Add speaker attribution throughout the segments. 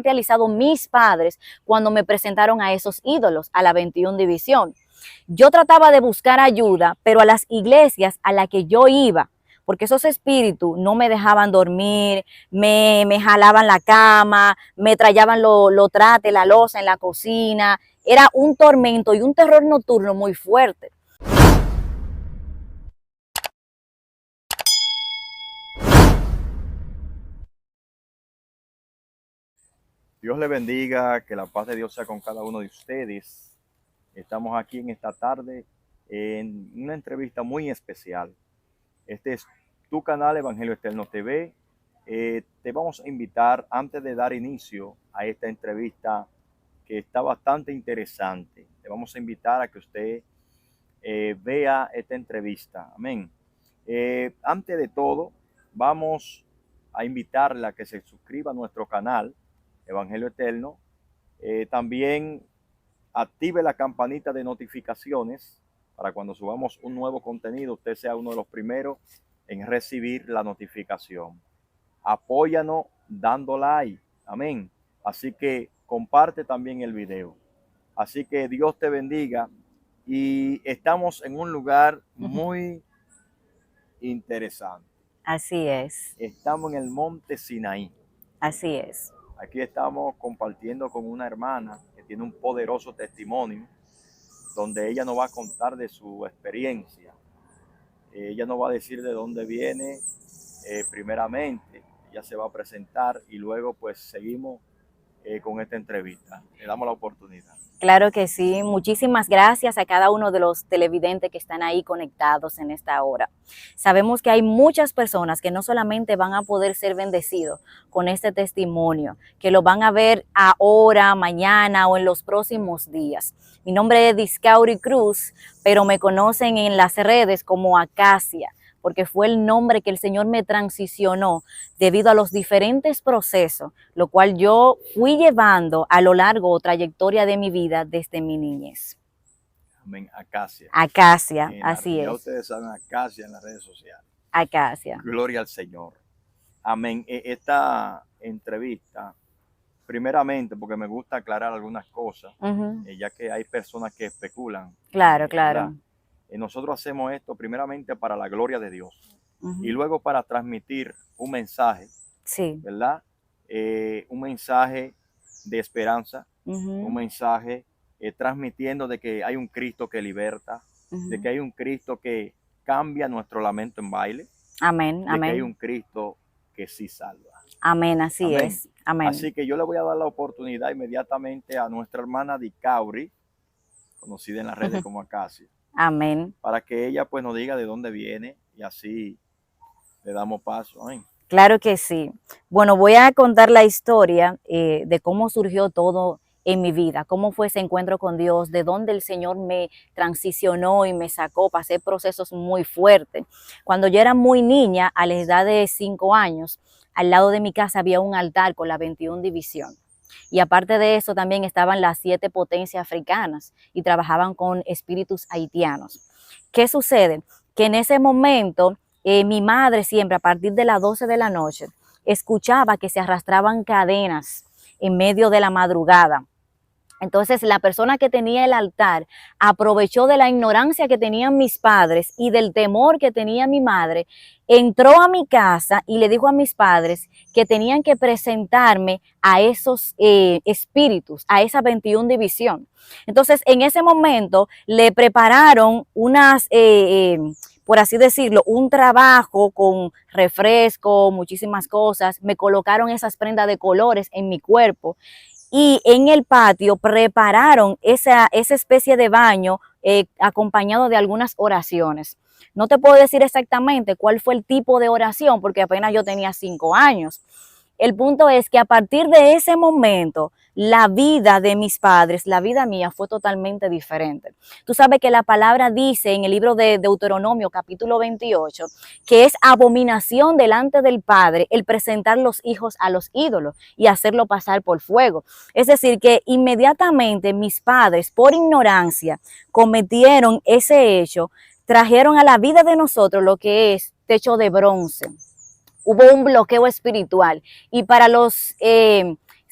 Speaker 1: realizado mis padres cuando me presentaron a esos ídolos, a la 21 División. Yo trataba de buscar ayuda, pero a las iglesias a las que yo iba, porque esos espíritus no me dejaban dormir, me jalaban la cama, me trallaban lo trate, la loza en la cocina. Era un tormento y un terror nocturno muy fuerte.
Speaker 2: Dios le bendiga, que la paz de Dios sea con cada uno de ustedes. Estamos aquí en esta tarde en una entrevista muy especial. Este es tu canal Evangelio Eterno TV. Te vamos a invitar, antes de dar inicio a esta entrevista que está bastante interesante, te vamos a invitar a que usted vea esta entrevista. Amén. Antes de todo, vamos a invitarla a que se suscriba a nuestro canal Evangelio Eterno. También active la campanita de notificaciones para cuando subamos un nuevo contenido, usted sea uno de los primeros en recibir la notificación. Apóyanos dando like. Amén. Así que comparte también el video. Así que Dios te bendiga. Y estamos en un lugar muy interesante.
Speaker 1: Así es.
Speaker 2: Estamos en el monte Sinaí.
Speaker 1: Así es.
Speaker 2: Aquí estamos compartiendo con una hermana que tiene un poderoso testimonio, donde ella nos va a contar de su experiencia. Ella nos va a decir de dónde viene, primeramente. Ella se va a presentar y luego pues seguimos con esta entrevista. Le damos la oportunidad.
Speaker 1: Claro que sí. Muchísimas gracias a cada uno de los televidentes que están ahí conectados en esta hora. Sabemos que hay muchas personas que no solamente van a poder ser bendecidos con este testimonio, que lo van a ver ahora, mañana o en los próximos días. Mi nombre es Discauri Cruz, pero me conocen en las redes como Acacia, porque fue el nombre que el Señor me transicionó debido a los diferentes procesos, lo cual yo fui llevando a lo largo o trayectoria de mi vida desde mi niñez.
Speaker 2: Amén. Acacia.
Speaker 1: Acacia, así
Speaker 2: ya
Speaker 1: es.
Speaker 2: ustedes saben, Acacia en las redes sociales.
Speaker 1: Acacia.
Speaker 2: Gloria al Señor. Amén. Esta entrevista, primeramente, porque me gusta aclarar algunas cosas, ya que hay personas que especulan.
Speaker 1: Claro, claro.
Speaker 2: Nosotros hacemos esto primeramente para la gloria de Dios y luego para transmitir un mensaje,
Speaker 1: sí,
Speaker 2: ¿verdad? Un mensaje de esperanza, un mensaje transmitiendo de que hay un Cristo que liberta, de que hay un Cristo que cambia nuestro lamento en baile,
Speaker 1: amén,
Speaker 2: de
Speaker 1: amén.
Speaker 2: que hay un Cristo que sí salva.
Speaker 1: Amén, así
Speaker 2: Amén.
Speaker 1: es. Amén.
Speaker 2: Así que yo le voy a dar la oportunidad inmediatamente a nuestra hermana Discauri, conocida en las redes como Acacia.
Speaker 1: Amén.
Speaker 2: Para que ella pues nos diga de dónde viene y así le damos paso. Amén.
Speaker 1: Claro que sí. Bueno, voy a contar la historia de cómo surgió todo en mi vida, cómo fue ese encuentro con Dios, de dónde el Señor me transicionó y me sacó, pasé procesos muy fuertes. Cuando yo era muy niña, a la edad de 5 años, al lado de mi casa había un altar con la 21 División. Y aparte de eso también estaban las 7 potencias africanas y trabajaban con espíritus haitianos. ¿Qué sucede? Que en ese momento mi madre siempre a partir de las 12 de la noche escuchaba que se arrastraban cadenas en medio de la madrugada. Entonces la persona que tenía el altar aprovechó de la ignorancia que tenían mis padres y del temor que tenía mi madre, entró a mi casa y le dijo a mis padres que tenían que presentarme a esos espíritus, a esa 21 División. Entonces en ese momento le prepararon unas... por así decirlo, un trabajo con refresco, muchísimas cosas, me colocaron esas prendas de colores en mi cuerpo y en el patio prepararon esa especie de baño acompañado de algunas oraciones. No te puedo decir exactamente cuál fue el tipo de oración porque apenas yo tenía 5 años. El punto es que a partir de ese momento, la vida de mis padres, la vida mía fue totalmente diferente. Tú sabes que la palabra dice en el libro de Deuteronomio, capítulo 28, que es abominación delante del Padre el presentar los hijos a los ídolos y hacerlo pasar por fuego. Es decir, que inmediatamente mis padres, por ignorancia, cometieron ese hecho, trajeron a la vida de nosotros lo que es techo de bronce. Hubo un bloqueo espiritual y para los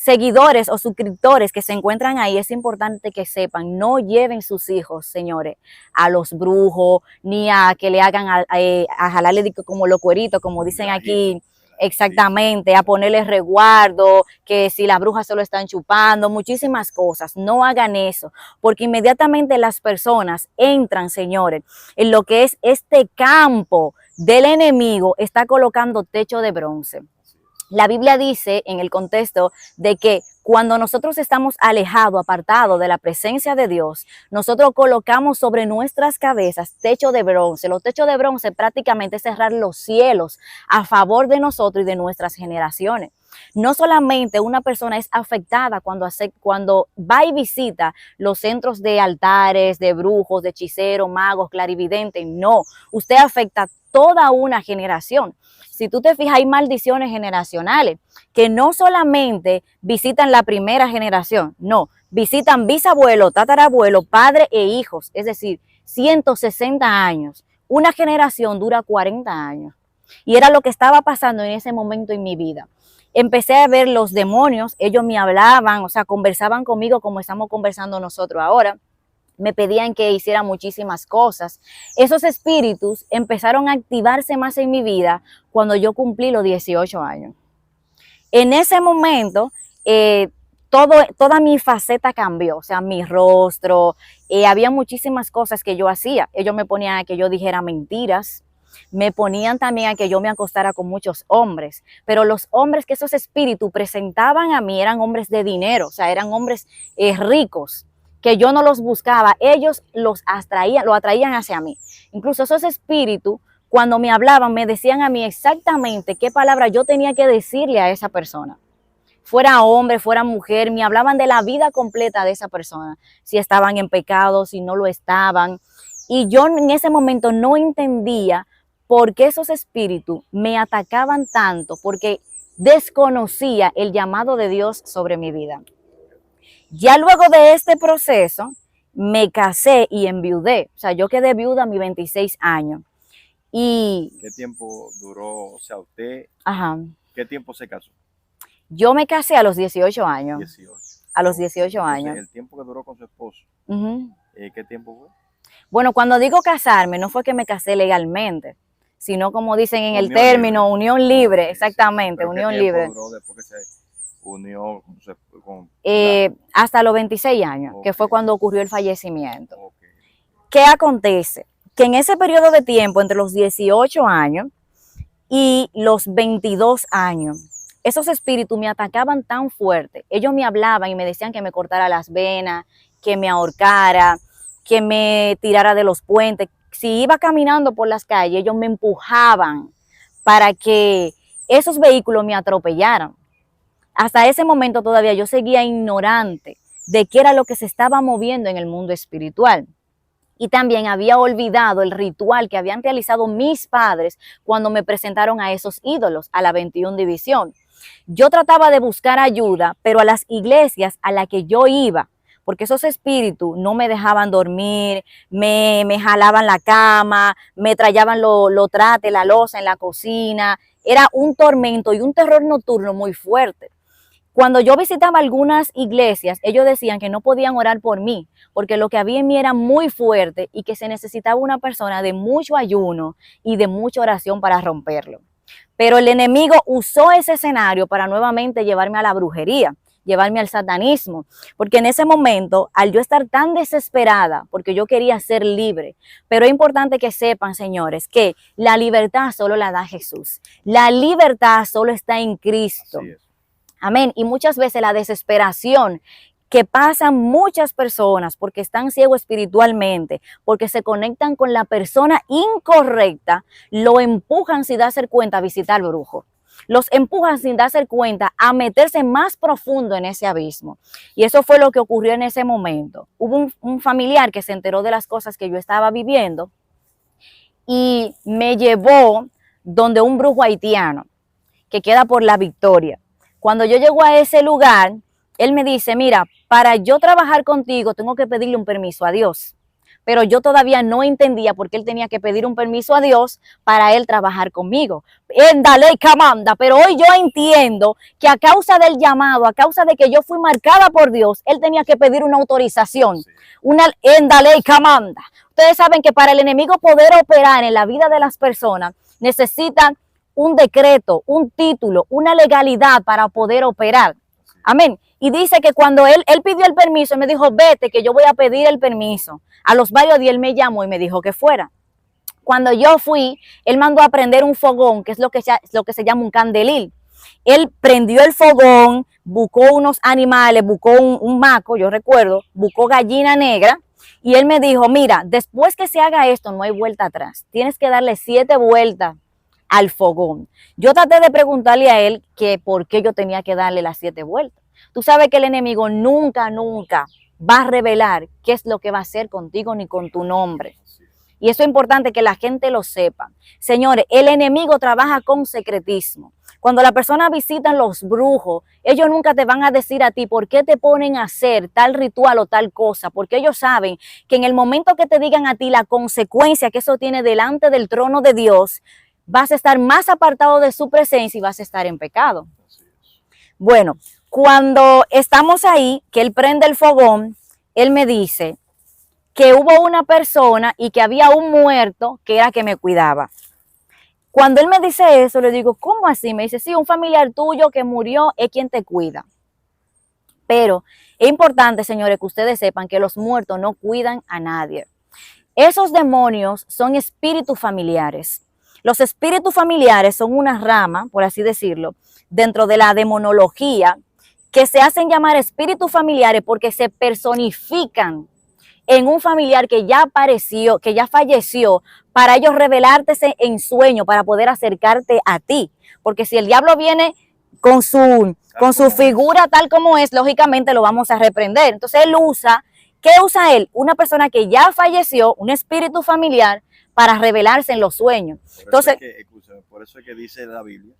Speaker 1: seguidores o suscriptores que se encuentran ahí, es importante que sepan, no lleven sus hijos, señores, a los brujos, ni a que le hagan a jalarle como los cueritos, como dicen aquí, exactamente, a ponerle resguardo, que si las brujas se lo están chupando, muchísimas cosas. No hagan eso, porque inmediatamente las personas entran, señores, en lo que es este campo del enemigo, está colocando techo de bronce. La Biblia dice en el contexto de que cuando nosotros estamos alejados, apartados de la presencia de Dios, nosotros colocamos sobre nuestras cabezas techo de bronce. Los techos de bronce prácticamente es cerrar los cielos a favor de nosotros y de nuestras generaciones. No solamente una persona es afectada cuando va y visita los centros de altares, de brujos, de hechiceros, magos, clarividentes, no, usted afecta a toda una generación. Si tú te fijas, hay maldiciones generacionales que no solamente visitan la primera generación, no, visitan bisabuelo, tatarabuelo, padre e hijos, es decir, 160 años. Una generación dura 40 años. Y era lo que estaba pasando en ese momento en mi vida. Empecé a ver los demonios, ellos me hablaban, o sea, conversaban conmigo como estamos conversando nosotros ahora. Me pedían que hiciera muchísimas cosas. Esos espíritus empezaron a activarse más en mi vida cuando yo cumplí los 18 años. En ese momento, toda mi faceta cambió, o sea, mi rostro, había muchísimas cosas que yo hacía. Ellos me ponían a que yo dijera mentiras, me ponían también a que yo me acostara con muchos hombres, pero los hombres que esos espíritus presentaban a mí eran hombres de dinero, o sea, eran hombres ricos, que yo no los buscaba, ellos lo atraían hacia mí. Incluso esos espíritus, cuando me hablaban, me decían a mí exactamente qué palabra yo tenía que decirle a esa persona. Fuera hombre, fuera mujer, me hablaban de la vida completa de esa persona, si estaban en pecado, si no lo estaban. Y yo en ese momento no entendía por qué esos espíritus me atacaban tanto, porque desconocía el llamado de Dios sobre mi vida. Ya luego de este proceso, me casé y enviudé. O sea, yo quedé viuda a mis 26 años. Y
Speaker 2: ¿Qué tiempo duró, o sea, usted,
Speaker 1: ajá,
Speaker 2: qué tiempo se casó?
Speaker 1: yo me casé a los 18 años.
Speaker 2: 18.
Speaker 1: A los 18
Speaker 2: Entonces,
Speaker 1: años.
Speaker 2: el tiempo que duró con su esposo, ¿qué tiempo fue?
Speaker 1: Bueno, cuando digo casarme, no fue que me casé legalmente, sino como dicen en el
Speaker 2: Unión
Speaker 1: término,
Speaker 2: libre.
Speaker 1: unión libre,
Speaker 2: Sí,
Speaker 1: exactamente,
Speaker 2: ¿Pero
Speaker 1: unión
Speaker 2: qué tiempo
Speaker 1: libre.
Speaker 2: duró después que se unió con
Speaker 1: Hasta los 26 años, que fue
Speaker 2: Ok.
Speaker 1: cuando ocurrió el fallecimiento.
Speaker 2: Ok.
Speaker 1: ¿Qué acontece? Que en ese periodo de tiempo, entre los 18 años y los 22 años, esos espíritus me atacaban tan fuerte. Ellos me hablaban y me decían que me cortara las venas, que me ahorcara, que me tirara de los puentes. Si iba caminando por las calles, ellos me empujaban para que esos vehículos me atropellaran. Hasta ese momento todavía yo seguía ignorante de qué era lo que se estaba moviendo en el mundo espiritual. Y también había olvidado el ritual que habían realizado mis padres cuando me presentaron a esos ídolos, a la 21 División. Yo trataba de buscar ayuda, pero a las iglesias a las que yo iba, porque esos espíritus no me dejaban dormir, me jalaban la cama, me traían los trates, la loza en la cocina. Era un tormento y un terror nocturno muy fuerte. Cuando yo visitaba algunas iglesias, ellos decían que no podían orar por mí, porque lo que había en mí era muy fuerte y que se necesitaba una persona de mucho ayuno y de mucha oración para romperlo. Pero el enemigo usó ese escenario para nuevamente llevarme a la brujería, llevarme al satanismo, porque en ese momento, al yo estar tan desesperada, porque yo quería ser libre, pero es importante que sepan, señores, que la libertad solo la da Jesús. La libertad solo está en Cristo.
Speaker 2: Así es.
Speaker 1: Amén. Y muchas veces la desesperación que pasan muchas personas porque están ciegos espiritualmente, porque se conectan con la persona incorrecta, lo empujan sin darse cuenta a visitar brujos. Los empujan sin darse cuenta a meterse más profundo en ese abismo. Y eso fue lo que ocurrió en ese momento. Hubo un familiar que se enteró de las cosas que yo estaba viviendo y me llevó donde un brujo haitiano que queda por La Victoria. Cuando yo llego a ese lugar, él me dice, mira, para yo trabajar contigo tengo que pedirle un permiso a Dios, pero yo todavía no entendía por qué él tenía que pedir un permiso a Dios para él trabajar conmigo. En la ley que manda, pero hoy yo entiendo que a causa del llamado, a causa de que yo fui marcada por Dios, él tenía que pedir una autorización, en la ley que manda. Ustedes saben que para el enemigo poder operar en la vida de las personas, necesitan un decreto, un título, una legalidad para poder operar. Amén. Y dice que cuando él pidió el permiso, él me dijo, vete, que yo voy a pedir el permiso. A los varios días él me llamó y me dijo que fuera. Cuando yo fui, él mandó a prender un fogón, que es lo que se llama un candelil. Él prendió el fogón, buscó unos animales, buscó un maco, yo recuerdo, buscó gallina negra. Y él me dijo, mira, después que se haga esto, no hay vuelta atrás. Tienes que darle 7 vueltas al fogón. Yo traté de preguntarle a él que por qué yo tenía que darle las 7 vueltas. Tú sabes que el enemigo nunca va a revelar qué es lo que va a hacer contigo ni con tu nombre. Y eso es importante que la gente lo sepa. Señores, el enemigo trabaja con secretismo. Cuando la persona visita los brujos, ellos nunca te van a decir a ti por qué te ponen a hacer tal ritual o tal cosa, porque ellos saben que en el momento que te digan a ti la consecuencia que eso tiene delante del trono de Dios, vas a estar más apartado de su presencia y vas a estar en pecado. Bueno, cuando estamos ahí, que él prende el fogón, él me dice que hubo una persona y que había un muerto que era que me cuidaba. Cuando él me dice eso, le digo, ¿cómo así? Me dice, sí, un familiar tuyo que murió es quien te cuida. Pero es importante, señores, que ustedes sepan que los muertos no cuidan a nadie. Esos demonios son espíritus familiares. Los espíritus familiares son una rama, por así decirlo, dentro de la demonología, que se hacen llamar espíritus familiares porque se personifican en un familiar que ya apareció, que ya falleció, para ellos revelarte en sueño, para poder acercarte a ti. Porque si el diablo viene con su figura tal como es, lógicamente lo vamos a reprender. Entonces él usa, ¿qué usa él? Una persona que ya falleció, un espíritu familiar, para revelarse en los sueños. Entonces,
Speaker 2: por eso es que dice la Biblia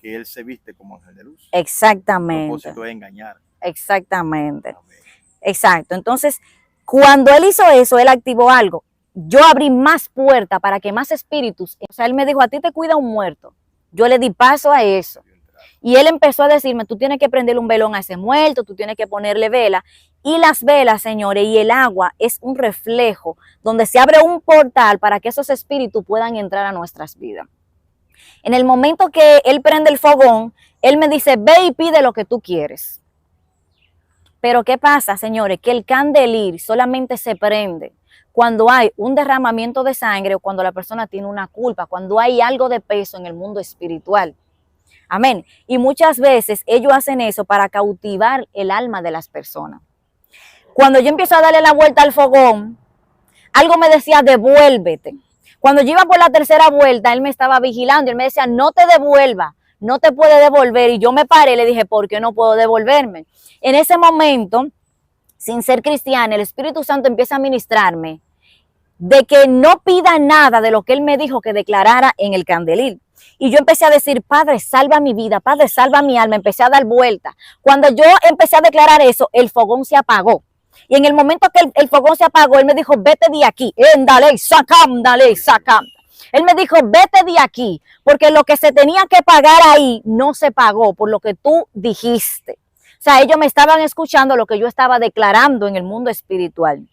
Speaker 2: que él se viste como ángel de luz.
Speaker 1: Exactamente.
Speaker 2: El propósito es engañar.
Speaker 1: Exactamente. Amén. Exacto. Entonces, cuando él hizo eso, él activó algo. Yo abrí más puertas para que más espíritus, o sea, él me dijo, a ti te cuida un muerto. Yo le di paso a eso. Y él empezó a decirme, tú tienes que prenderle un velón a ese muerto, tú tienes que ponerle vela. Y las velas, señores, y el agua es un reflejo donde se abre un portal para que esos espíritus puedan entrar a nuestras vidas. En el momento que él prende el fogón, él me dice, ve y pide lo que tú quieres. Pero ¿qué pasa, señores? Que el candelil solamente se prende cuando hay un derramamiento de sangre o cuando la persona tiene una culpa, cuando hay algo de peso en el mundo espiritual. Amén. Y muchas veces ellos hacen eso para cautivar el alma de las personas. Cuando yo empiezo a darle la vuelta al fogón, algo me decía, devuélvete. Cuando yo iba por la tercera vuelta, él me estaba vigilando y él me decía, no te devuelva, no te puede devolver. Y yo me paré y le dije, ¿por qué no puedo devolverme? En ese momento, sin ser cristiana, el Espíritu Santo empieza a ministrarme de que no pida nada de lo que él me dijo que declarara en el candelil. Y yo empecé a decir, Padre, salva mi vida, Padre, salva mi alma. Empecé a dar vueltas. Cuando yo empecé a declarar eso, el fogón se apagó. Y en el momento que el fogón se apagó, él me dijo, vete de aquí. Dale, sacam, dale, sacam. Él me dijo, vete de aquí, porque lo que se tenía que pagar ahí no se pagó por lo que tú dijiste. O sea, ellos me estaban escuchando lo que yo estaba declarando en el mundo espiritual.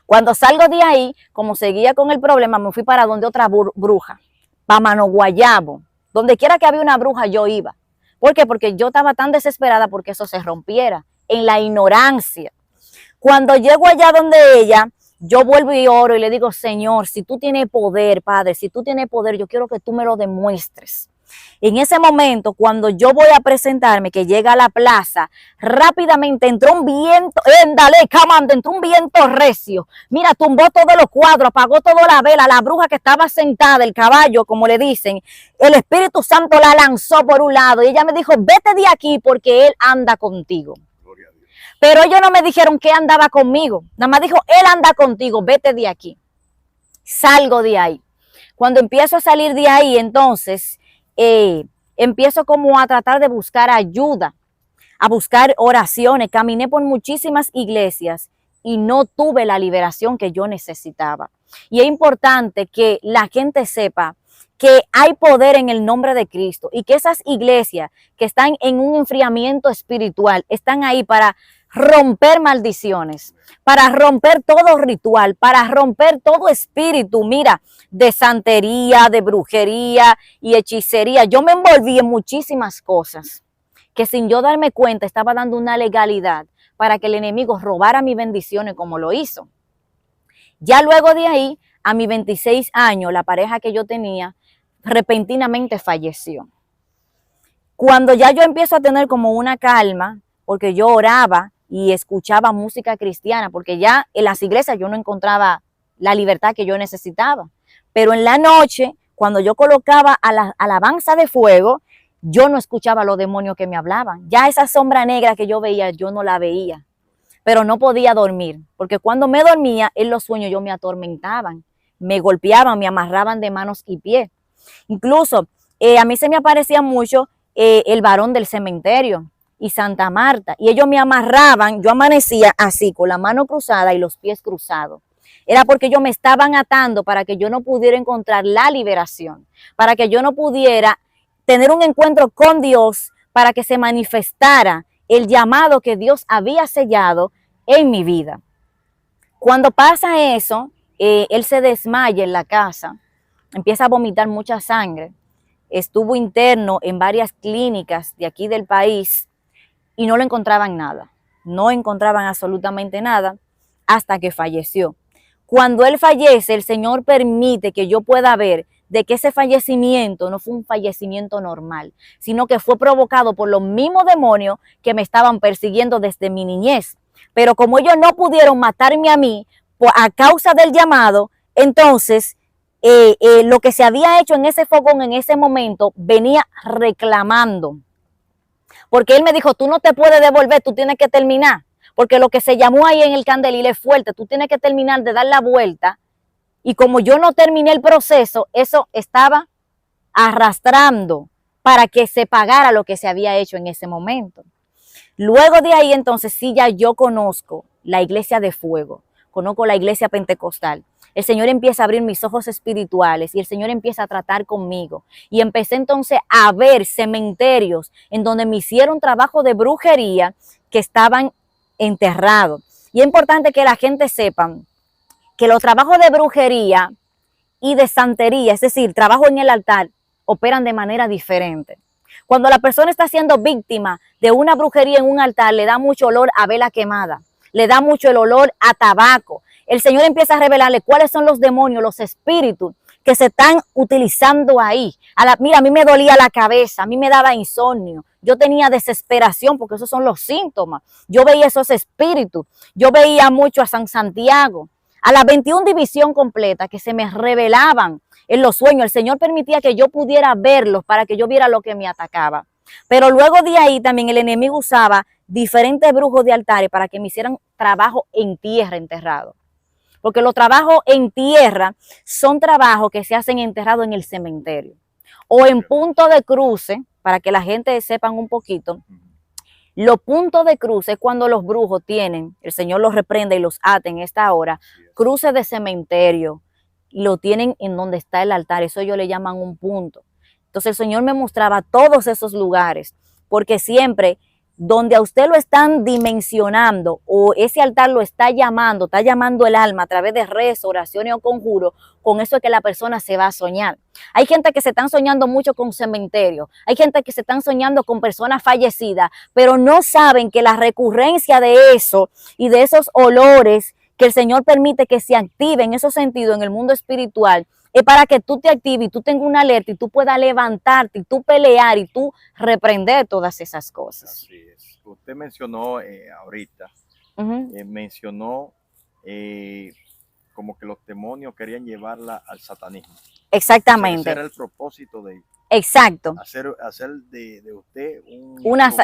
Speaker 1: Cuando salgo de ahí, como seguía con el problema, me fui para donde otra bruja, para Mano Guayabo. Donde quiera que había una bruja, yo iba. ¿Por qué? Porque yo estaba tan desesperada porque eso se rompiera, en la ignorancia. Cuando llego allá donde ella, yo vuelvo y oro y le digo, Señor, si tú tienes poder, Padre, si tú tienes poder, yo quiero que tú me lo demuestres. En ese momento, cuando yo voy a presentarme, que llega a la plaza, rápidamente entró un viento, entró un viento recio. Mira, tumbó todos los cuadros, apagó toda la vela, la bruja que estaba sentada, el caballo, como le dicen, el Espíritu Santo la lanzó por un lado y ella me dijo, vete de aquí porque Él anda contigo. Pero ellos no me dijeron que andaba conmigo, nada más dijo, Él anda contigo, vete de aquí. Salgo de ahí. Cuando empiezo a salir de ahí, entonces, empiezo como a tratar de buscar ayuda, a buscar oraciones. Caminé por muchísimas iglesias y no tuve la liberación que yo necesitaba. Y es importante que la gente sepa que hay poder en el nombre de Cristo y que esas iglesias que están en un enfriamiento espiritual están ahí para romper maldiciones, para romper todo ritual, para romper todo espíritu, mira, de santería, de brujería y hechicería. Yo me envolví en muchísimas cosas que sin yo darme cuenta estaba dando una legalidad para que el enemigo robara mis bendiciones como lo hizo. Ya luego de ahí, a mis 26 años, la pareja que yo tenía repentinamente falleció. Cuando ya yo empiezo a tener como una calma, porque yo oraba y escuchaba música cristiana, porque ya en las iglesias yo no encontraba la libertad que yo necesitaba. Pero en la noche, cuando yo colocaba a la alabanza de fuego, yo no escuchaba a los demonios que me hablaban. Ya esa sombra negra que yo veía, yo no la veía. Pero no podía dormir, porque cuando me dormía, en los sueños yo me atormentaban, me golpeaban, me amarraban de manos y pies. Incluso a mí se me aparecía mucho el varón del cementerio y Santa Marta, y ellos me amarraban, yo amanecía así, con la mano cruzada y los pies cruzados. Era porque ellos me estaban atando para que yo no pudiera encontrar la liberación, para que yo no pudiera tener un encuentro con Dios, para que se manifestara el llamado que Dios había sellado en mi vida. Cuando pasa eso, él se desmaya en la casa, empieza a vomitar mucha sangre, estuvo interno en varias clínicas de aquí del país y no le encontraban nada, no encontraban absolutamente nada hasta que falleció. Cuando él fallece, el Señor permite que yo pueda ver de que ese fallecimiento no fue un fallecimiento normal, sino que fue provocado por los mismos demonios que me estaban persiguiendo desde mi niñez. Pero como ellos no pudieron matarme a mí a causa del llamado, entonces lo que se había hecho en ese fogón en ese momento venía reclamando. Porque él me dijo, tú no te puedes devolver, tú tienes que terminar. Porque lo que se llamó ahí en el candelil es fuerte, tú tienes que terminar de dar la vuelta. Y como yo no terminé el proceso, eso estaba arrastrando para que se pagara lo que se había hecho en ese momento. Luego de ahí, entonces, sí, ya yo conozco la iglesia de fuego, conozco la iglesia pentecostal. El Señor empieza a abrir mis ojos espirituales y el Señor empieza a tratar conmigo. Y empecé entonces a ver cementerios en donde me hicieron trabajo de brujería que estaban enterrados. Y es importante que la gente sepa que los trabajos de brujería y de santería, es decir, trabajo en el altar, operan de manera diferente. Cuando la persona está siendo víctima de una brujería en un altar, le da mucho olor a vela quemada, le da mucho el olor a tabaco. El Señor empieza a revelarle cuáles son los demonios, los espíritus que se están utilizando ahí. Mira, a mí me dolía la cabeza, a mí me daba insomnio, yo tenía desesperación porque esos son los síntomas. Yo veía esos espíritus, yo veía mucho a San Santiago, a la 21 división completa que se me revelaban en los sueños. El Señor permitía que yo pudiera verlos para que yo viera lo que me atacaba. Pero luego de ahí también el enemigo usaba diferentes brujos de altares para que me hicieran trabajo en tierra enterrado. Porque los trabajos en tierra son trabajos que se hacen enterrados en el cementerio. O en punto de cruce, para que la gente sepan un poquito. Los puntos de cruce es cuando los brujos tienen, el Señor los reprende y los ata en esta hora, cruces de cementerio, y lo tienen en donde está el altar, eso ellos le llaman un punto. Entonces el Señor me mostraba todos esos lugares, porque siempre donde a usted lo están dimensionando o ese altar lo está llamando el alma a través de rezos, oraciones o conjuros, con eso es que la persona se va a soñar. Hay gente que se están soñando mucho con cementerios, hay gente que se están soñando con personas fallecidas, pero no saben que la recurrencia de eso y de esos olores que el Señor permite que se activen en esos sentidos en el mundo espiritual, es para que tú te actives y tú tengas una alerta y tú puedas levantarte y tú pelear y tú reprender todas esas cosas.
Speaker 2: Así es. Usted mencionó ahorita, mencionó como que los demonios querían llevarla al satanismo.
Speaker 1: Exactamente.
Speaker 2: Ese era el propósito de ellos.
Speaker 1: Exacto.
Speaker 2: Hacer de usted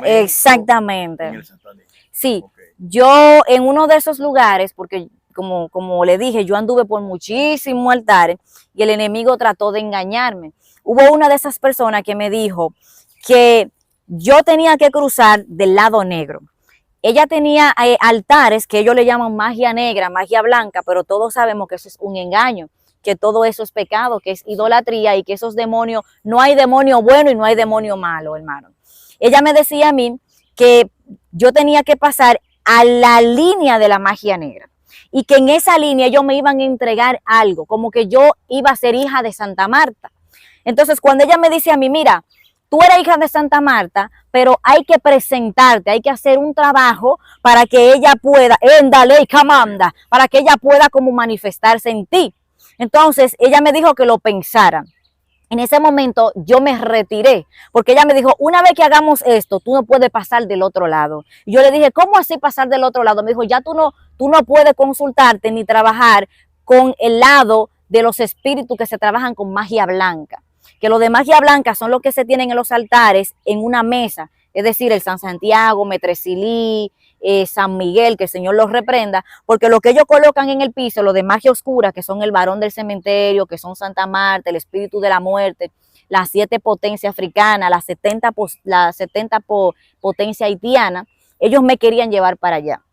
Speaker 1: exactamente.
Speaker 2: En el satanismo.
Speaker 1: Sí,
Speaker 2: okay.
Speaker 1: Yo en uno de esos lugares, porque como le dije, yo anduve por muchísimos altares y el enemigo trató de engañarme. Hubo una de esas personas que me dijo que yo tenía que cruzar del lado negro. ella tenía altares que ellos le llaman magia negra, magia blanca, pero todos sabemos que eso es un engaño, que todo eso es pecado, que es idolatría y que esos demonios, no hay demonio bueno y no hay demonio malo, hermano. Ella me decía a mí que yo tenía que pasar a la línea de la magia negra y que en esa línea ellos me iban a entregar algo, como que yo iba a ser hija de Santa Marta. Entonces, cuando ella me dice a mí, mira, tú eres hija de Santa Marta, pero hay que presentarte, hay que hacer un trabajo para que ella pueda, dale, camanda, para que ella pueda como manifestarse en ti. Entonces, ella me dijo que lo pensara. En ese momento yo me retiré, porque ella me dijo, una vez que hagamos esto, tú no puedes pasar del otro lado. Y yo le dije, ¿cómo así pasar del otro lado? Me dijo, ya tú no puedes consultarte ni trabajar con el lado de los espíritus que se trabajan con magia blanca. Que los de magia blanca son los que se tienen en los altares en una mesa, es decir, el San Santiago, Metresilí, San Miguel, que el Señor los reprenda, porque lo que ellos colocan en el piso, lo de magia oscura, que son el varón del cementerio, que son Santa Marta, el espíritu de la muerte, las 7 potencias africanas, las 70 potencias haitianas, ellos me querían llevar para allá.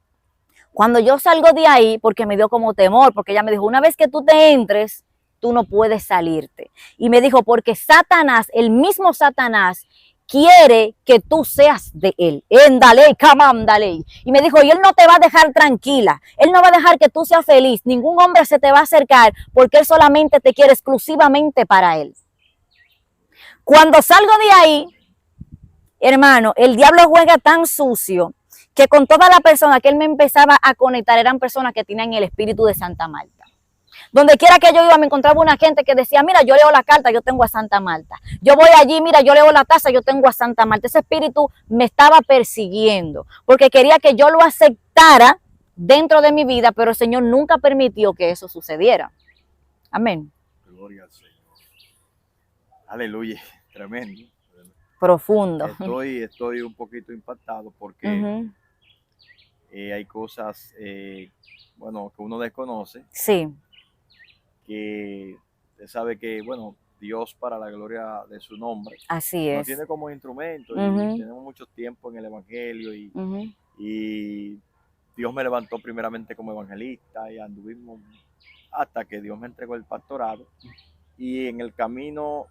Speaker 1: Cuando yo salgo de ahí, porque me dio como temor, porque ella me dijo, una vez que tú te entres, tú no puedes salirte. Y me dijo, porque Satanás, el mismo Satanás, quiere que tú seas de él. Éndale, camándale. Y me dijo, y él no te va a dejar tranquila. Él no va a dejar que tú seas feliz. Ningún hombre se te va a acercar porque él solamente te quiere exclusivamente para él. Cuando salgo de ahí, hermano, el diablo juega tan sucio que con toda la persona que él me empezaba a conectar eran personas que tenían el espíritu de Santa Marta. Donde quiera que yo iba me encontraba una gente que decía, mira, yo leo la carta, yo tengo a Santa Marta. Yo voy allí, mira, yo leo la taza, yo tengo a Santa Marta. Ese espíritu me estaba persiguiendo porque quería que yo lo aceptara dentro de mi vida, pero el Señor nunca permitió que eso sucediera. Amén.
Speaker 2: Gloria al Señor. Aleluya, tremendo.
Speaker 1: Profundo.
Speaker 2: Estoy un poquito impactado porque hay cosas, bueno, que uno desconoce.
Speaker 1: Sí.
Speaker 2: Que usted sabe que, bueno, Dios para la gloria de su nombre.
Speaker 1: Así
Speaker 2: nos
Speaker 1: es.
Speaker 2: tiene como instrumento y tenemos mucho tiempo en el evangelio y Dios me levantó primeramente como evangelista y anduvimos hasta que Dios me entregó el pastorado y en el camino,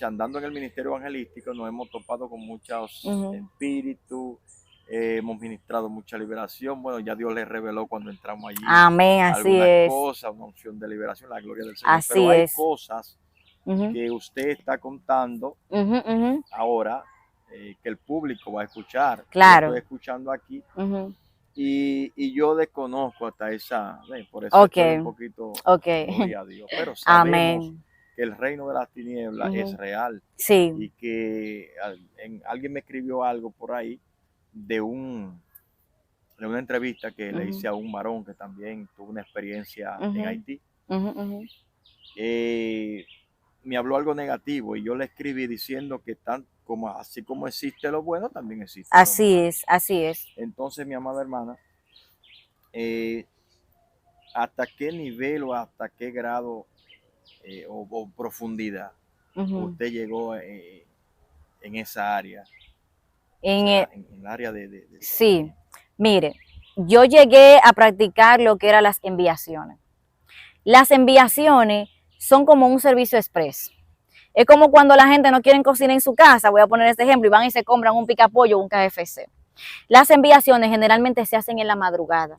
Speaker 2: andando en el ministerio evangelístico, nos hemos topado con muchos espíritus. Hemos ministrado mucha liberación. Bueno, ya Dios les reveló cuando entramos allí.
Speaker 1: Amén, así
Speaker 2: algunas
Speaker 1: es.
Speaker 2: cosas, una opción de liberación, la gloria del Señor.
Speaker 1: Así
Speaker 2: pero hay
Speaker 1: es.
Speaker 2: cosas que usted está contando ahora que el público va a escuchar.
Speaker 1: Claro.
Speaker 2: Yo estoy escuchando aquí y yo desconozco hasta esa, por eso estoy un poquito, gloria a Dios. Pero sabemos que el reino de las tinieblas es real.
Speaker 1: Sí.
Speaker 2: Y que alguien me escribió algo por ahí de una entrevista que le hice a un varón que también tuvo una experiencia en Haití. Me habló algo negativo y yo le escribí diciendo que así como existe lo bueno, también existe lo malo.
Speaker 1: Así es.
Speaker 2: Entonces, mi amada hermana, ¿hasta qué nivel o hasta qué grado o profundidad usted llegó en esa área? En el área de...
Speaker 1: Sí, mire, yo llegué a practicar lo que eran las enviaciones. Las enviaciones son como un servicio express. Es como cuando la gente no quiere cocinar en su casa, voy a poner este ejemplo, y van y se compran un picapollo o un KFC. Las enviaciones generalmente se hacen en la madrugada.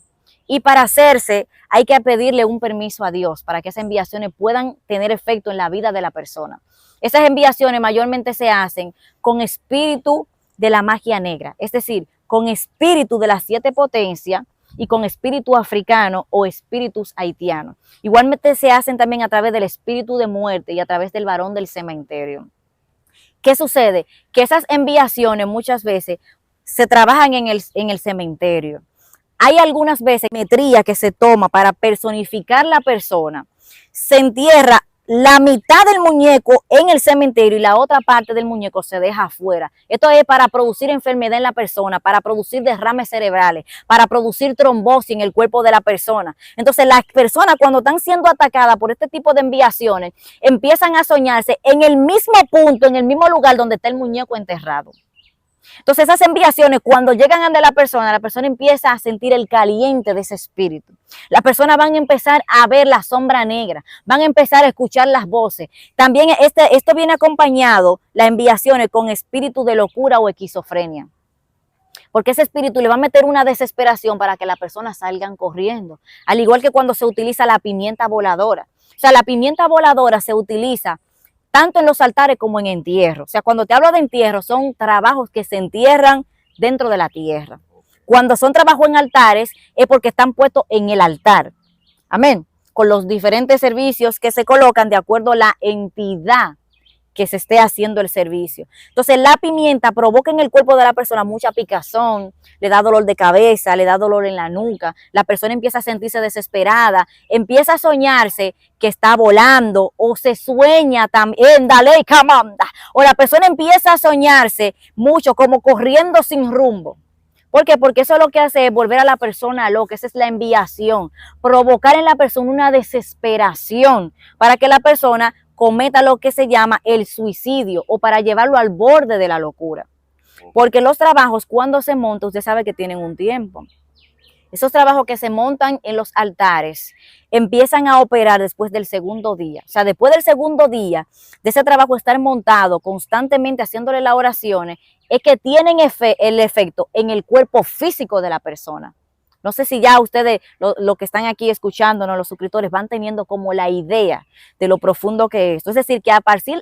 Speaker 1: Y para hacerse hay que pedirle un permiso a Dios para que esas enviaciones puedan tener efecto en la vida de la persona. Esas enviaciones mayormente se hacen con espíritu de la magia negra, es decir, con espíritu de las 7 potencias y con espíritu africano o espíritus haitianos. Igualmente se hacen también a través del espíritu de muerte y a través del varón del cementerio. ¿Qué sucede? Que esas enviaciones muchas veces se trabajan en el cementerio. Hay algunas veces metría que se toma para personificar la persona. Se entierra la mitad del muñeco en el cementerio y la otra parte del muñeco se deja afuera. Esto es para producir enfermedad en la persona, para producir derrames cerebrales, para producir trombosis en el cuerpo de la persona. Entonces las personas cuando están siendo atacadas por este tipo de enviaciones empiezan a soñarse en el mismo punto, en el mismo lugar donde está el muñeco enterrado. Entonces esas enviaciones, cuando llegan ante la persona empieza a sentir el caliente de ese espíritu. Las personas van a empezar a ver la sombra negra, van a empezar a escuchar las voces. También esto viene acompañado, las enviaciones, con espíritu de locura o esquizofrenia. Porque ese espíritu le va a meter una desesperación para que las personas salgan corriendo. Al igual que cuando se utiliza la pimienta voladora. O sea, la pimienta voladora se utiliza tanto en los altares como en entierro. O sea, cuando te hablo de entierro, son trabajos que se entierran dentro de la tierra. Cuando son trabajos en altares, es porque están puestos en el altar. Amén. Con los diferentes servicios que se colocan de acuerdo a la entidad que se esté haciendo el servicio. Entonces la pimienta provoca en el cuerpo de la persona mucha picazón, le da dolor de cabeza, le da dolor en la nuca, la persona empieza a sentirse desesperada, empieza a soñarse que está volando o se sueña también, dale, camanda, o la persona empieza a soñarse mucho como corriendo sin rumbo. ¿Por qué? Porque eso lo que hace es volver a la persona loca, esa es la enviación, provocar en la persona una desesperación para que la persona cometa lo que se llama el suicidio o para llevarlo al borde de la locura. Porque los trabajos cuando se montan, usted sabe que tienen un tiempo. Esos trabajos que se montan en los altares empiezan a operar después del segundo día. O sea, después del segundo día de ese trabajo estar montado constantemente haciéndole las oraciones, es que tienen el efecto en el cuerpo físico de la persona. No sé si ya ustedes, los que están aquí escuchándonos, los suscriptores, van teniendo como la idea de lo profundo que es. Es decir, que a partir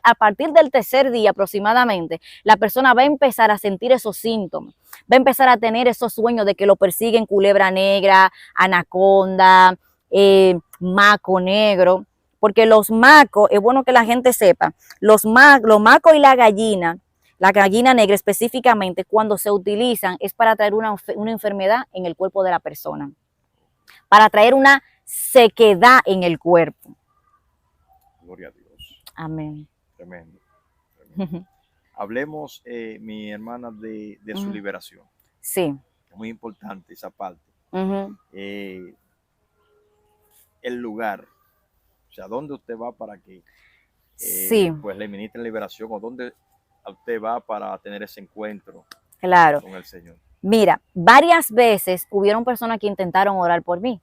Speaker 1: del tercer día aproximadamente, la persona va a empezar a sentir esos síntomas. Va a empezar a tener esos sueños de que lo persiguen culebra negra, anaconda, maco negro. Porque los macos, es bueno que la gente sepa, los macos y la gallina negra específicamente, cuando se utilizan es para traer una enfermedad en el cuerpo de la persona, para traer una sequedad en el cuerpo.
Speaker 2: Gloria a Dios.
Speaker 1: Amén.
Speaker 2: Tremendo. Tremendo. Hablemos, mi hermana, de su liberación.
Speaker 1: Sí.
Speaker 2: Es muy importante esa parte. El lugar, o sea, ¿dónde usted va para que pues le ministren liberación, o dónde usted va para tener ese encuentro con el Señor?
Speaker 1: Mira, varias veces hubieron personas que intentaron orar por mí,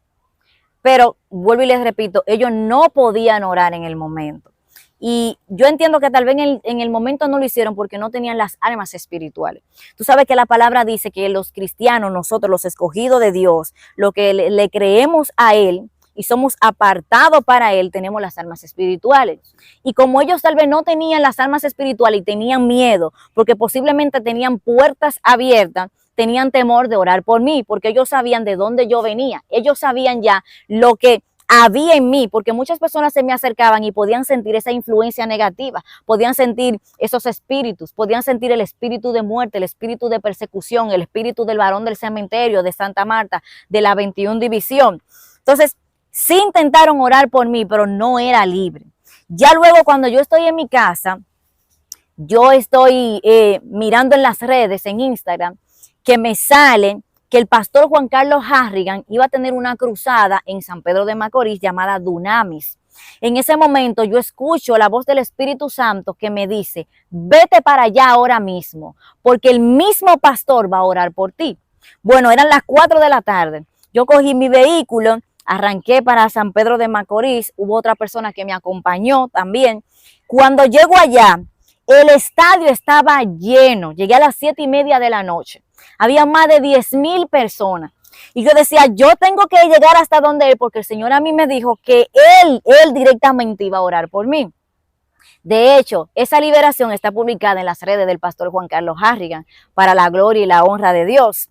Speaker 1: pero vuelvo y les repito, ellos no podían orar en el momento. Y yo entiendo que tal vez en el momento no lo hicieron porque no tenían las armas espirituales. Tú sabes que la palabra dice que los cristianos, nosotros los escogidos de Dios, lo que le creemos a Él y somos apartados para Él, tenemos las armas espirituales. Y como ellos tal vez no tenían las armas espirituales y tenían miedo, porque posiblemente tenían puertas abiertas, tenían temor de orar por mí, porque ellos sabían de dónde yo venía. Ellos sabían ya lo que había en mí, porque muchas personas se me acercaban y podían sentir esa influencia negativa, podían sentir esos espíritus, podían sentir el espíritu de muerte, el espíritu de persecución, el espíritu del varón del cementerio, de Santa Marta, de la 21 División. Entonces, sí intentaron orar por mí, pero no era libre. Ya luego, cuando yo estoy en mi casa, yo estoy mirando en las redes, en Instagram, que me salen que el pastor Juan Carlos Harrigan iba a tener una cruzada en San Pedro de Macorís llamada Dunamis. En ese momento yo escucho la voz del Espíritu Santo que me dice, vete para allá ahora mismo, porque el mismo pastor va a orar por ti. Bueno, eran las 4 de la tarde. Yo cogí mi vehículo, arranqué para San Pedro de Macorís, hubo otra persona que me acompañó también. Cuando llego allá, el estadio estaba lleno, llegué a las 7:30 de la noche. Había más de 10,000 personas. Y yo decía, yo tengo que llegar hasta donde Él, porque el Señor a mí me dijo que Él directamente iba a orar por mí. De hecho, esa liberación está publicada en las redes del pastor Juan Carlos Harrigan, para la gloria y la honra de Dios.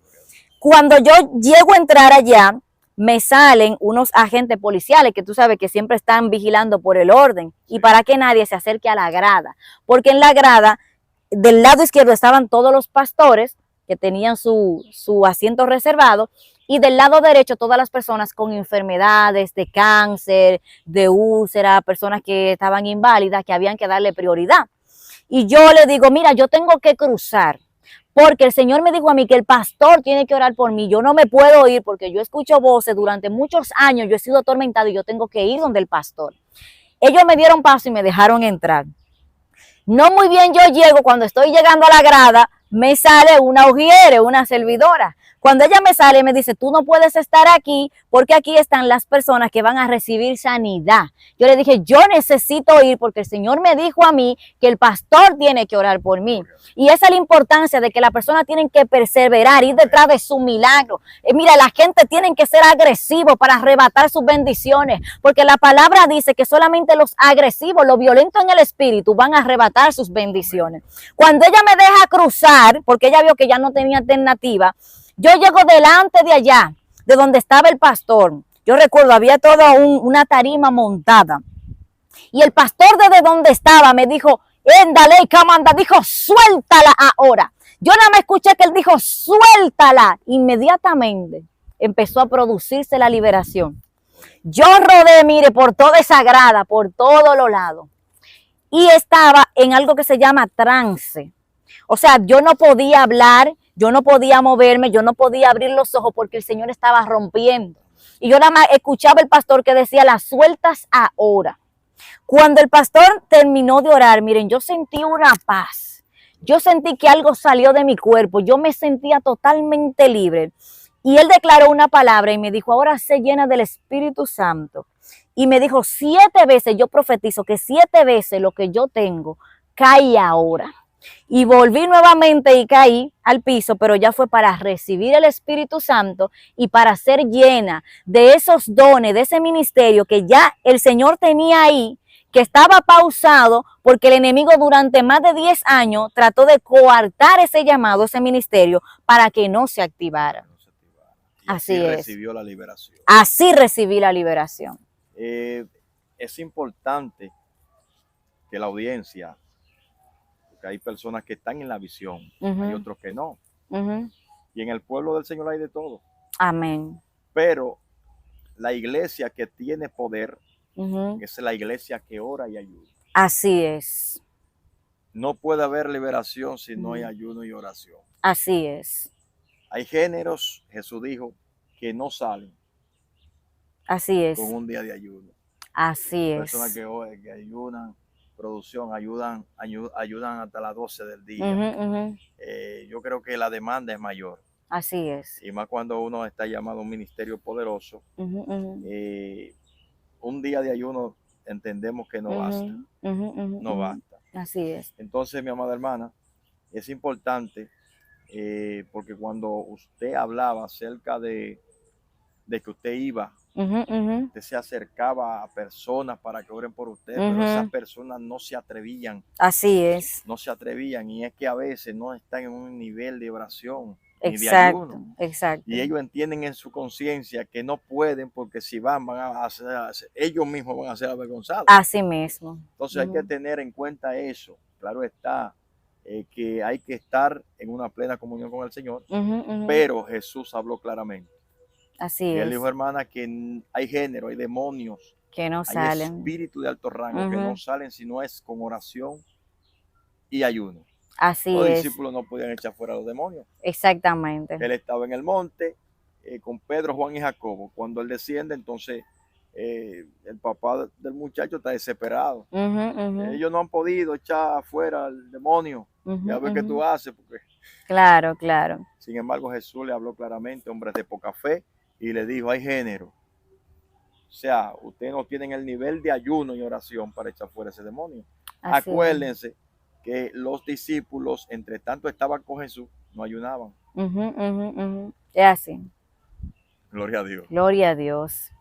Speaker 1: Cuando yo llego a entrar allá, me salen unos agentes policiales que tú sabes que siempre están vigilando por el orden y para que nadie se acerque a la grada. Porque en la grada, del lado izquierdo estaban todos los pastores que tenían su asiento reservado, y del lado derecho todas las personas con enfermedades de cáncer, de úlcera, personas que estaban inválidas, que habían que darle prioridad. Y yo le digo, mira, yo tengo que cruzar, porque el Señor me dijo a mí que el pastor tiene que orar por mí, yo no me puedo ir porque yo escucho voces, durante muchos años yo he sido atormentado y yo tengo que ir donde el pastor. Ellos me dieron paso y me dejaron entrar. No muy bien yo llego, cuando estoy llegando a la grada, me sale una ujiere, una servidora. Cuando ella me sale, me dice, tú no puedes estar aquí porque aquí están las personas que van a recibir sanidad. Yo le dije, yo necesito ir porque el Señor me dijo a mí que el pastor tiene que orar por mí. Y esa es la importancia de que las personas tienen que perseverar, ir detrás de su milagro. Mira, la gente tiene que ser agresivo para arrebatar sus bendiciones, porque la palabra dice que solamente los agresivos, los violentos en el espíritu, van a arrebatar sus bendiciones. Cuando ella me deja cruzar, porque ella vio que ya no tenía alternativa, yo llego delante de allá, de donde estaba el pastor. Yo recuerdo, había toda una tarima montada. Y el pastor desde donde estaba me dijo, éndale, camanda, dijo, suéltala ahora. Yo nada más escuché que él dijo, suéltala. Inmediatamente empezó a producirse la liberación. Yo rodé, mire, por toda esa grada, por todos los lados. Y estaba en algo que se llama trance. O sea, yo no podía hablar, yo no podía moverme, yo no podía abrir los ojos porque el Señor estaba rompiendo. Y yo nada más escuchaba el pastor que decía, las sueltas ahora. Cuando el pastor terminó de orar, miren, yo sentí una paz. Yo sentí que algo salió de mi cuerpo. Yo me sentía totalmente libre. Y él declaró una palabra y me dijo, ahora sé llena del Espíritu Santo. Y me dijo 7 veces, yo profetizo que 7 veces lo que yo tengo cae ahora. Y volví nuevamente y caí al piso, pero ya fue para recibir el Espíritu Santo y para ser llena de esos dones, de ese ministerio que ya el Señor tenía ahí, que estaba pausado porque el enemigo durante más de 10 años trató de coartar ese llamado, ese ministerio, para que no se activara.
Speaker 2: Así es. Recibió la liberación.
Speaker 1: Así recibí la liberación.
Speaker 2: Es importante que la audiencia, porque hay personas que están en la visión, hay otros que no. Y en el pueblo del Señor hay de todo.
Speaker 1: Amén.
Speaker 2: Pero la iglesia que tiene poder es la iglesia que ora y ayuda.
Speaker 1: Así es.
Speaker 2: No puede haber liberación si no hay ayuno y oración.
Speaker 1: Así es.
Speaker 2: Hay géneros, Jesús dijo, que no salen.
Speaker 1: Así es.
Speaker 2: Con un día de ayuno.
Speaker 1: Así es.
Speaker 2: Personas que ayunan, producción, ayudan hasta las 12 del día. Yo creo que la demanda es mayor.
Speaker 1: Así es.
Speaker 2: Y más cuando uno está llamado a un ministerio poderoso. Un día de ayuno entendemos que no basta. No basta.
Speaker 1: Así es.
Speaker 2: Entonces, mi amada hermana, es importante porque cuando usted hablaba acerca de que usted iba, usted se acercaba a personas para que oren por usted, pero esas personas no se atrevían.
Speaker 1: Así es.
Speaker 2: No se atrevían, y es que a veces no están en un nivel de oración.
Speaker 1: Exacto,
Speaker 2: ni de ayuno.
Speaker 1: Exacto.
Speaker 2: Y ellos entienden en su conciencia que no pueden, porque si van a hacer, ellos mismos van a ser avergonzados.
Speaker 1: Así mismo.
Speaker 2: Entonces hay que tener en cuenta eso. Claro está, que hay que estar en una plena comunión con el Señor, pero Jesús habló claramente.
Speaker 1: Así
Speaker 2: y
Speaker 1: es.
Speaker 2: Él dijo, hermana, que hay género, hay demonios,
Speaker 1: que no
Speaker 2: hay
Speaker 1: salen.
Speaker 2: espíritus de alto rango que no salen si no es con oración y ayuno.
Speaker 1: Así
Speaker 2: Los
Speaker 1: es.
Speaker 2: discípulos no podían echar fuera a los demonios.
Speaker 1: Exactamente.
Speaker 2: Él estaba en el monte con Pedro, Juan y Jacobo. Cuando él desciende, entonces el papá del muchacho está desesperado. Ellos no han podido echar afuera al demonio. Ya ves qué tú haces. Porque...
Speaker 1: Claro, claro.
Speaker 2: Sin embargo, Jesús le habló claramente, hombres de poca fe, y le dijo, hay género. O sea, ustedes no tienen el nivel de ayuno y oración para echar fuera ese demonio. Así Acuérdense es. Que los discípulos, entre tanto estaban con Jesús, no ayunaban.
Speaker 1: Es así.
Speaker 2: Gloria a Dios.
Speaker 1: Gloria a Dios.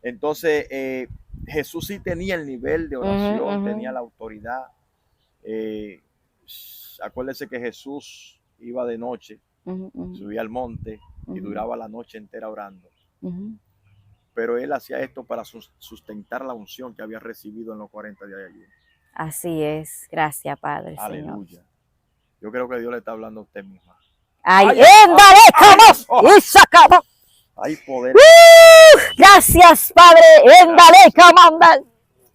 Speaker 2: Entonces, Jesús sí tenía el nivel de oración, tenía la autoridad. Acuérdense que Jesús iba de noche, subía al monte y duraba la noche entera orando. Pero él hacía esto para sustentar la unción que había recibido en los 40 días de ayuno.
Speaker 1: Así es. Gracias, Padre.
Speaker 2: Aleluya.
Speaker 1: Señor.
Speaker 2: Yo creo que Dios le está hablando a usted misma.
Speaker 1: ¡Ay, ¡ay, se acabó!
Speaker 2: Hay poder.
Speaker 1: Gracias, Padre.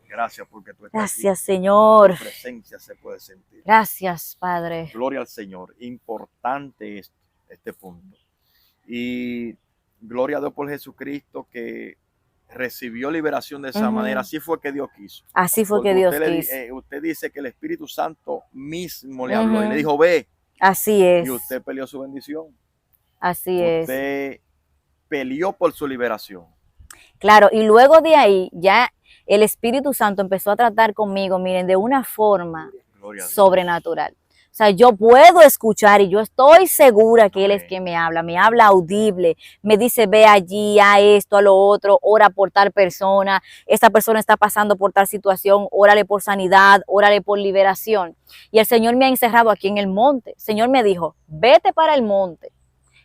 Speaker 2: Gracias porque tú estás
Speaker 1: Gracias,
Speaker 2: aquí.
Speaker 1: Señor.
Speaker 2: Tu presencia se puede sentir.
Speaker 1: Gracias, Padre.
Speaker 2: Gloria al Señor. Importante este punto. Y gloria a Dios por Jesucristo que recibió liberación de esa manera. Así fue que Dios quiso.
Speaker 1: Así fue que Dios quiso.
Speaker 2: Usted dice que el Espíritu Santo mismo le habló y le dijo, ve.
Speaker 1: Así es.
Speaker 2: Y usted peleó su bendición.
Speaker 1: Así es.
Speaker 2: Usted peleó por su liberación.
Speaker 1: Claro, y luego de ahí ya el Espíritu Santo empezó a tratar conmigo, miren, de una forma
Speaker 2: Gloria a Dios.
Speaker 1: sobrenatural. O sea, yo puedo escuchar y yo estoy segura que Él es
Speaker 2: Amén.
Speaker 1: quien me habla audible, me dice, ve allí, a esto, a lo otro, ora por tal persona, esta persona está pasando por tal situación, órale por sanidad, órale por liberación. Y el Señor me ha encerrado aquí en el monte. El Señor me dijo, vete para el monte,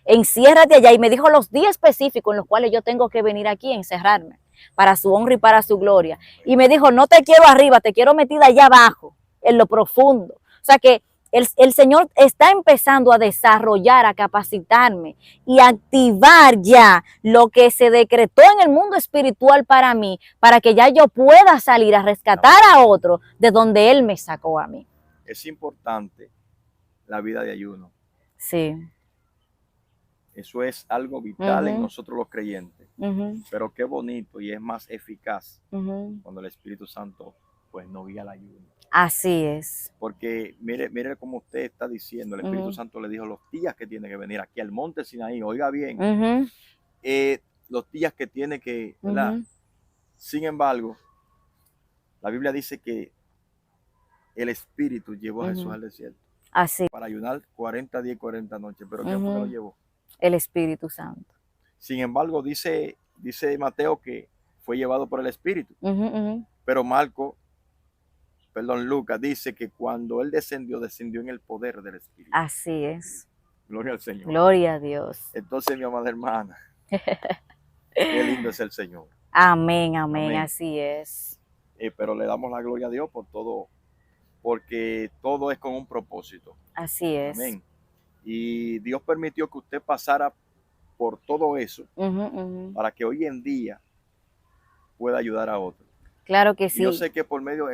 Speaker 1: enciérrate allá, y me dijo los días específicos en los cuales yo tengo que venir aquí a encerrarme para su honra y para su gloria. Y me dijo, no te quiero arriba, te quiero metida allá abajo, en lo profundo. O sea que el Señor está empezando a desarrollar, a capacitarme y a activar ya lo que se decretó en el mundo espiritual para mí, para que ya yo pueda salir a rescatar a otro de donde Él me sacó a mí.
Speaker 2: Es importante la vida de ayuno.
Speaker 1: Sí.
Speaker 2: Eso es algo vital en nosotros los creyentes. Pero qué bonito y es más eficaz cuando el Espíritu Santo pues nos guía al ayuno.
Speaker 1: Así es.
Speaker 2: Porque mire como usted está diciendo, el Espíritu Santo le dijo los días que tiene que venir aquí al monte Sinaí, oiga bien, los días que tiene que, ¿verdad? Sin embargo, la Biblia dice que el Espíritu llevó a Jesús al desierto.
Speaker 1: Así.
Speaker 2: Para ayunar 40 días y 40 noches. ¿Pero quién fue que lo llevó?
Speaker 1: El Espíritu Santo.
Speaker 2: Sin embargo, dice Mateo que fue llevado por el Espíritu. Pero Lucas dice que cuando él descendió en el poder del Espíritu.
Speaker 1: Así es.
Speaker 2: Gloria al Señor.
Speaker 1: Gloria a Dios.
Speaker 2: Entonces, mi amada hermana, qué lindo es el Señor.
Speaker 1: Amén, amén, así es.
Speaker 2: Pero le damos la gloria a Dios por todo, porque todo es con un propósito.
Speaker 1: Así es.
Speaker 2: Amén. Y Dios permitió que usted pasara por todo eso para que hoy en día pueda ayudar a otros.
Speaker 1: Claro que sí.
Speaker 2: Y yo sé que por medio,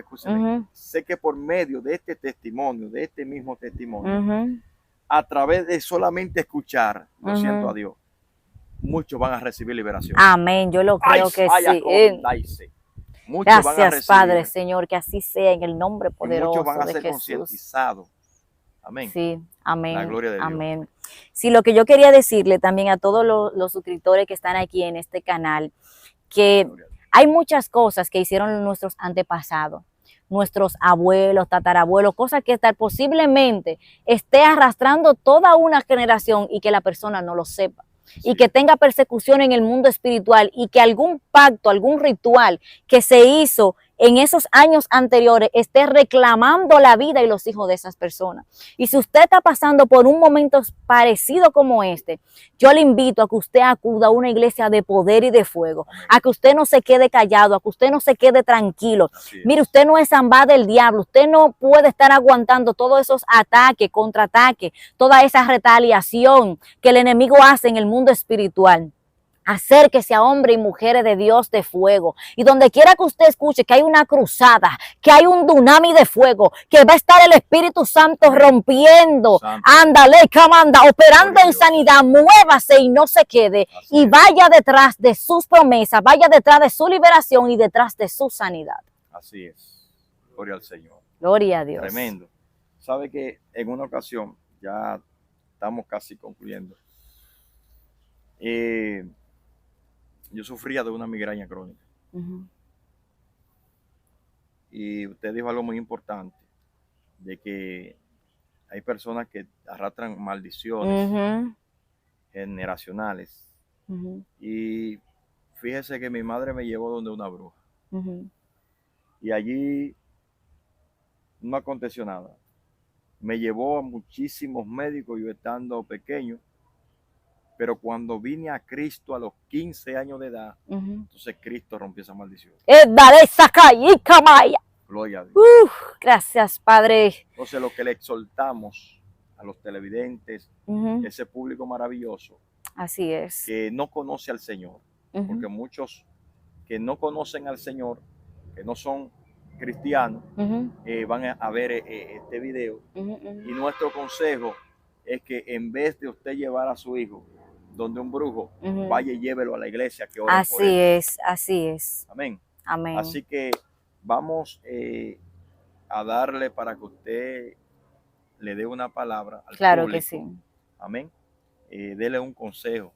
Speaker 2: sé que por medio de este testimonio, de este mismo testimonio, a través de solamente escuchar, lo siento a Dios, muchos van a recibir liberación.
Speaker 1: Amén, yo lo creo que sí.
Speaker 2: Muchos
Speaker 1: Gracias,
Speaker 2: van a recibir,
Speaker 1: Padre, Señor, que así sea en el nombre poderoso
Speaker 2: muchos van a
Speaker 1: de
Speaker 2: ser
Speaker 1: Jesús.
Speaker 2: Concientizados. Amén.
Speaker 1: Sí, amén.
Speaker 2: La gloria de Dios.
Speaker 1: Amén. Sí, lo que yo quería decirle también a todos los suscriptores que están aquí en este canal, que hay muchas cosas que hicieron nuestros antepasados, nuestros abuelos, tatarabuelos, cosas que posiblemente esté arrastrando toda una generación y que la persona no lo sepa. Y que tenga persecución en el mundo espiritual y que algún pacto, algún ritual que se hizo en esos años anteriores esté reclamando la vida y los hijos de esas personas. Y si usted está pasando por un momento parecido como este, yo le invito a que usted acuda a una iglesia de poder y de fuego, a que usted no se quede callado, a que usted no se quede tranquilo. Mire, usted no es zambá del diablo, usted no puede estar aguantando todos esos ataques, contraataques, toda esa retaliación que el enemigo hace en el mundo espiritual. Acérquese a hombres y mujeres de Dios de fuego. Y donde quiera que usted escuche que hay una cruzada, que hay un tsunami de fuego, que va a estar el Espíritu Santo rompiendo, ándale, camanda, operando en sanidad, muévase y no se quede. Y vaya detrás de sus promesas, vaya detrás de su liberación y detrás de su sanidad.
Speaker 2: Así es. Gloria al Señor.
Speaker 1: Gloria a Dios.
Speaker 2: Tremendo. Sabe que en una ocasión, ya estamos casi concluyendo, yo sufría de una migraña crónica. Y usted dijo algo muy importante, de que hay personas que arrastran maldiciones generacionales. Y fíjese que mi madre me llevó donde una bruja. Y allí no aconteció nada. Me llevó a muchísimos médicos, yo estando pequeño. Pero cuando vine a Cristo a los 15 años de edad, entonces Cristo rompió esa maldición. Gloria a Dios.
Speaker 1: Gracias, Padre.
Speaker 2: Entonces lo que le exhortamos a los televidentes, ese público maravilloso,
Speaker 1: así es,
Speaker 2: que no conoce al Señor, porque muchos que no conocen al Señor, que no son cristianos, van a ver este video. Y nuestro consejo es que en vez de usted llevar a su hijo donde un brujo, vaya y llévelo a la iglesia que ora por él.
Speaker 1: Así es, así es.
Speaker 2: Amén.
Speaker 1: Amén.
Speaker 2: Así que vamos a darle para que usted le dé una palabra al
Speaker 1: Claro que
Speaker 2: público.
Speaker 1: sí.
Speaker 2: Amén. Dele un consejo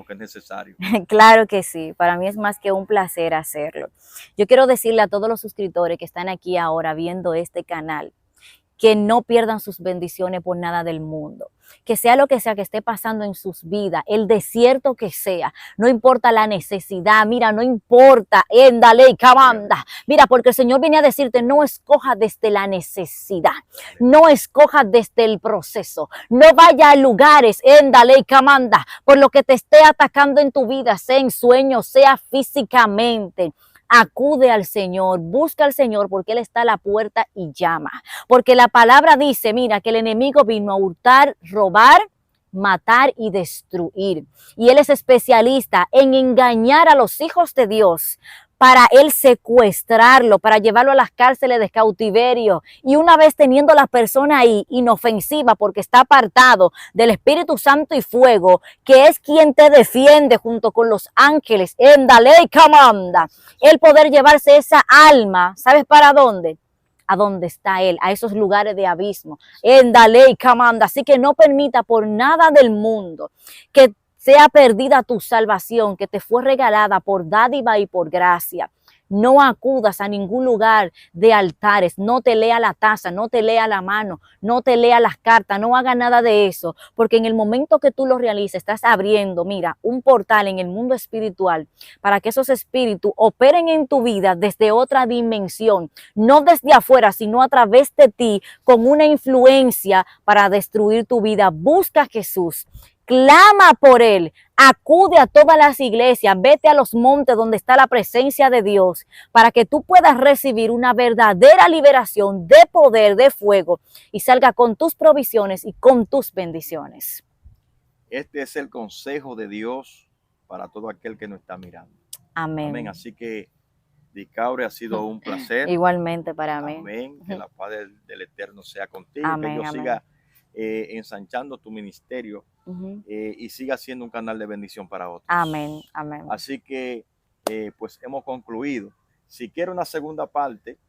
Speaker 2: que es necesario.
Speaker 1: Claro que sí, para mí es más que un placer hacerlo. Yo quiero decirle a todos los suscriptores que están aquí ahora viendo este canal, que no pierdan sus bendiciones por nada del mundo. Que sea lo que sea que esté pasando en sus vidas, el desierto que sea, no importa la necesidad, mira, no importa, éndale y cabanda. Mira, porque el Señor viene a decirte, no escoja desde la necesidad, no escoja desde el proceso, no vaya a lugares, éndale y camanda, por lo que te esté atacando en tu vida, sea en sueños, sea físicamente. Acude al Señor, busca al Señor porque Él está a la puerta y llama. Porque la palabra dice, mira, que el enemigo vino a hurtar, robar, matar y destruir. Y Él es especialista en engañar a los hijos de Dios para Él secuestrarlo, para llevarlo a las cárceles de cautiverio. Y una vez teniendo a la persona ahí inofensiva porque está apartado del Espíritu Santo y fuego, que es quien te defiende junto con los ángeles en la ley comanda, el poder llevarse esa alma, ¿sabes para dónde? A donde está Él, a esos lugares de abismo, en la ley comanda. Así que no permita por nada del mundo que sea perdida tu salvación, que te fue regalada por dádiva y por gracia. No acudas a ningún lugar de altares, no te lea la taza, no te lea la mano, no te lea las cartas, no haga nada de eso, porque en el momento que tú lo realices, estás abriendo, mira, un portal en el mundo espiritual para que esos espíritus operen en tu vida desde otra dimensión, no desde afuera, sino a través de ti, con una influencia para destruir tu vida. Busca a Jesús. Clama por Él, acude a todas las iglesias, vete a los montes donde está la presencia de Dios para que tú puedas recibir una verdadera liberación de poder, de fuego y salga con tus provisiones y con tus bendiciones.
Speaker 2: Este es el consejo de Dios para todo aquel que nos está mirando.
Speaker 1: Amén.
Speaker 2: Amén. Así que, Dicaure, ha sido un placer.
Speaker 1: Igualmente para mí.
Speaker 2: Amén. Que la paz del Eterno sea contigo.
Speaker 1: Amén,
Speaker 2: que Dios
Speaker 1: amén.
Speaker 2: siga ensanchando tu ministerio y siga siendo un canal de bendición para otros.
Speaker 1: Amén, amén.
Speaker 2: Así que, pues hemos concluido. Si quiere una segunda parte,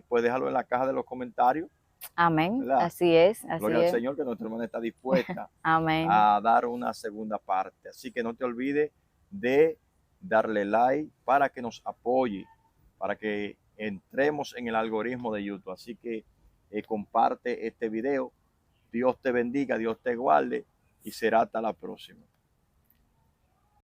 Speaker 2: pues déjalo en la caja de los comentarios.
Speaker 1: Amén.
Speaker 2: ¿Verdad?
Speaker 1: Así es, así
Speaker 2: Gloria
Speaker 1: es.
Speaker 2: al Señor, que nuestra hermana está dispuesta
Speaker 1: Amén.
Speaker 2: a dar una segunda parte. Así que no te olvides de darle like para que nos apoye, para que entremos en el algoritmo de YouTube. Así que comparte este video. Dios te bendiga, Dios te guarde y será hasta la próxima.